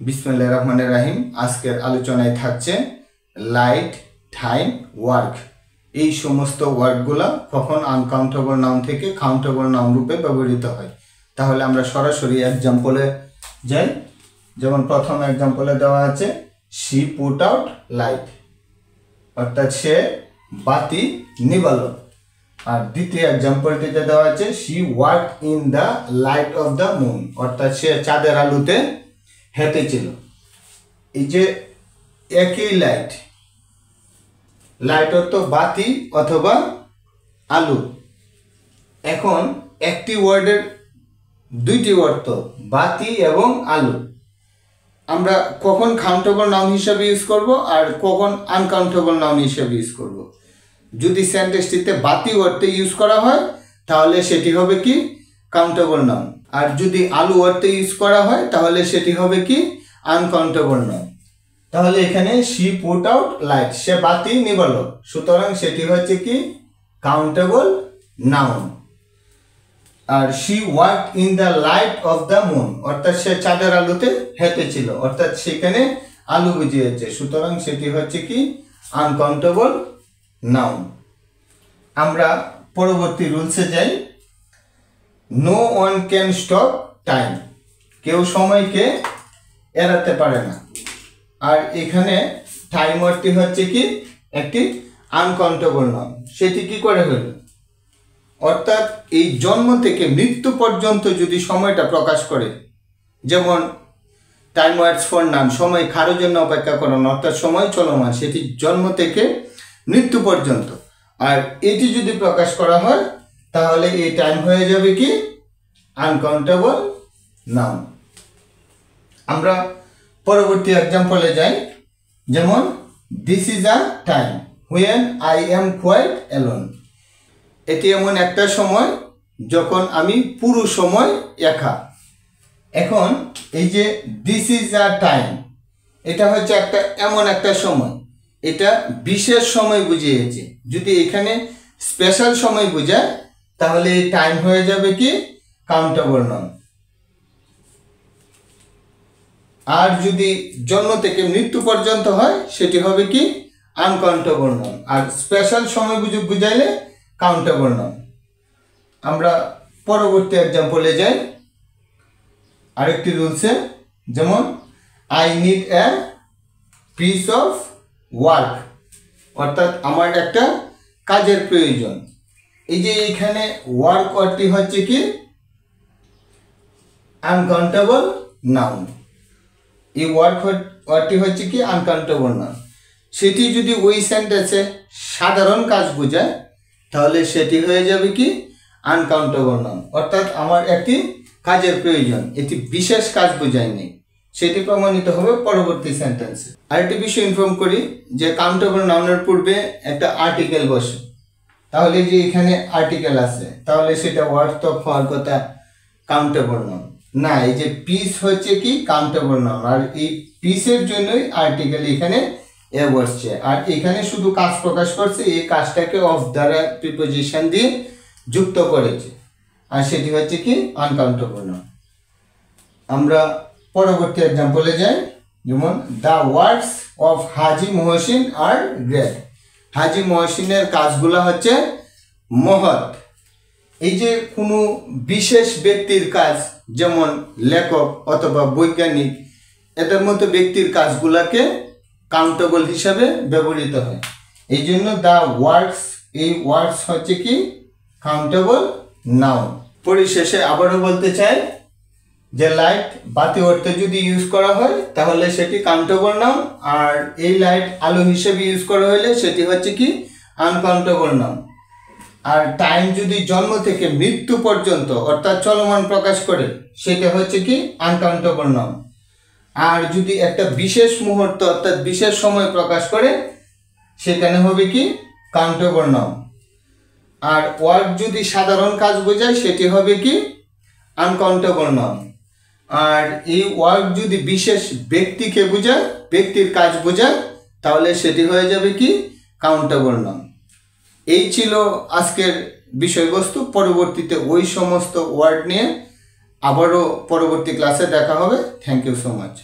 বিসমিল্লাহির রহমানির রহিম। আজকের আলোচনায় থাকছে লাইট, টাইম, ওয়ার্ক। এই সমস্ত ওয়ার্ডগুলো কখন আনকাউন্টেবল নাউন থেকে কাউন্টেবল নাউন রূপে ব্যবহৃত হয়। তাহলে আমরা সরাসরি এক্সাম্পলে যাই। যেমন প্রথম এক্সাম্পলে দেওয়া আছে শি পুট আউট লাইট, অর্থাৎ সে বাতি নিবালো। আর দ্বিতীয় এক্সাম্পলটিতে দেওয়া আছে she work in the light of the moon, অর্থাৎ সে চাঁদের আলোতে হেঁটেছিল। এই যে একই লাইট, লাইট অর্থ বাতি অথবা আলো। এখন একটি ওয়ার্ডের দুইটি অর্থ, বাতি এবং আলো। আমরা কখন কাউন্টেবল নাউন হিসেবে ইউজ করব আর কখন আনকাউন্টেবল নাউন হিসেবে ইউজ করব। যদি সেন্টেন্সটিতে বাতি অর্থে ইউজ করা হয় তাহলে সেটি হবে কি কাউন্টেবল নাউন, আর যদি আলো অর্থে ইউজ করা হয় তাহলে সেটি হবে কি আনকাউন্টেবল নাউন। তাহলে এখানে শি পুট আউট লাইট, সে বাতি নিবালো, সুতরাং সেটি হচ্ছে কি কাউন্টেবল নাউন। আর she work in the light of the moon, অর্থাৎ সে চাঁদের আলোতে হেঁটেছিল, অর্থাৎ সেখানে আলো বুঝিয়েছে, সুতরাং সেটি হচ্ছে কি আনকাউন্টেবল নাউন। আমরা পরবর্তী রুলসে যাই। No one can stop time, কেউ সময়কে এড়াতে পারে না। আর এখানে টাইম ওয়ার্ডটি হচ্ছে কি একটি আনকাউন্টেবল নাউন। সেটি কি করে হলো, অর্থাৎ এই জন্ম থেকে মৃত্যু পর্যন্ত যদি সময়টা প্রকাশ করে, যেমন টাইম ওয়ার্ডস ফর নাউন, সময় কারোর জন্য অপেক্ষা করানো, অর্থাৎ সময় চলমান, সেটি জন্ম থেকে মৃত্যু পর্যন্ত। আর এটি যদি প্রকাশ করা হয় তাহলে এই টাইম হয়ে যাবে কি আনকাউন্টেবল নাউন। আমরা পরবর্তী এক্সাম্পলে যাই। যেমন this is a time when I am quite alone, এটি এমন একটা সময় যখন আমি পুরো সময় একা। এখন এই যে দিস ইজ আ টাইম, এটা হচ্ছে একটা এমন একটা সময়, এটা বিশেষ সময় বুঝিয়েছে। যদি এখানে স্পেশাল সময় বোঝায় তাহলে এই টাইম হয়ে যাবে কি কাউন্টেবল নাউন। আর যদি জন্ম থেকে মৃত্যু পর্যন্ত হয় সেটি হবে কি আনকাউন্টেবল নাউন। আর স্পেশাল সময় বুঝাইলে কাউন্টেবল নাউন। আমরা পরবর্তী এক্সাম্পলে যাই আরেকটি রুলসে। যেমন I need a piece of work, অর্থাৎ আমার একটা কাজের প্রয়োজন। এই যে এখানে ওয়ার্ক ওয়ার্ডটি হচ্ছে কি আনকাউন্টেবল নাউন। এই ওয়ার্ক ওয়ার্ডটি হচ্ছে কি আনকাউন্টেবল নাউন। সেটি যদি ওই সেন্টেন্সে সাধারণ কাজ বোঝায় তাহলে সেটি হয়ে যাবে কি আনকাউন্টেবল নাউন, অর্থাৎ আমার একটি কাজের প্রয়োজন, এটি বিশেষ কাজ বোঝায়নি, সেটি প্রমাণিত হবে পরবর্তী সেন্টেন্সে। আরেকটি বিষয় ইনফর্ম করি যে কাউন্টেবল নাউনের পূর্বে একটা আর্টিকেল বসে। তাহলে যে এখানে আর্টিকেল আছে তাহলে সেটা ওয়ার্ড অফ হওয়ার কথা কাউন্টেবল নাউন না। এই যে পিস হচ্ছে কি কাউন্টেবল নাউন, আর এই পিসের জন্যই আর্টিকেল এখানে এ বসছে। আর এখানে শুধু কাজ প্রকাশ করছে, এই কাজটাকে অফ দ্বারা প্রিপোজিশন দিয়ে যুক্ত করেছে, আর সেটি হচ্ছে কি আনকাউন্টেবল নাউন। আমরা পরবর্তী এক্সাম্পলে যাই। যেমন the works of Haji Mohsin are great, Haji মহসিনের কাজগুলো হচ্ছে মহৎ। এই যে কোনো বিশেষ ব্যক্তির কাজ, যেমন লেখক অথবা বৈজ্ঞানিক, এদের মতো ব্যক্তির কাজগুলোকে কাউন্টেবল হিসাবে ব্যবহৃত হয়। এই জন্য দ্য ওয়ার্কস, এই ওয়ার্কস হচ্ছে কি কাউন্টেবল নাউন। পরিশেষে আবারও বলতে চাই যে লাইট বাতি অর্থে যদি ইউজ করা হয় তাহলে সেটি কাউন্টেবল নাউন, আর এই লাইট আলো হিসেবে ইউজ করা হলে সেটি হচ্ছে কি আনকাউন্টেবল নাউন। আর টাইম যদি জন্ম থেকে মৃত্যু পর্যন্ত অর্থাৎ চলমান প্রকাশ করে সেটা হচ্ছে কি আনকাউন্টেবল নাউন। আর যদি একটা বিশেষ মুহূর্ত অর্থাৎ বিশেষ সময় প্রকাশ করে সেখানে হবে কি কাউন্টেবল নাউন। আর ওয়ার্ক যদি সাধারণ কাজ বোঝায় সেটি হবে কি আনকাউন্টেবল নাউন। আর এই ওয়ার্ক যদি বিশেষ ব্যক্তিকে বোঝায়, ব্যক্তির কাজ বোঝায়, তাহলে সেটি হয়ে যাবে কি কাউন্টেবল নাউন। এই ছিল আজকের বিষয়বস্তু। পরবর্তীতে ওই সমস্ত ওয়ার্ড নিয়ে আবারও পরবর্তী ক্লাসে দেখা হবে। Thank you so much.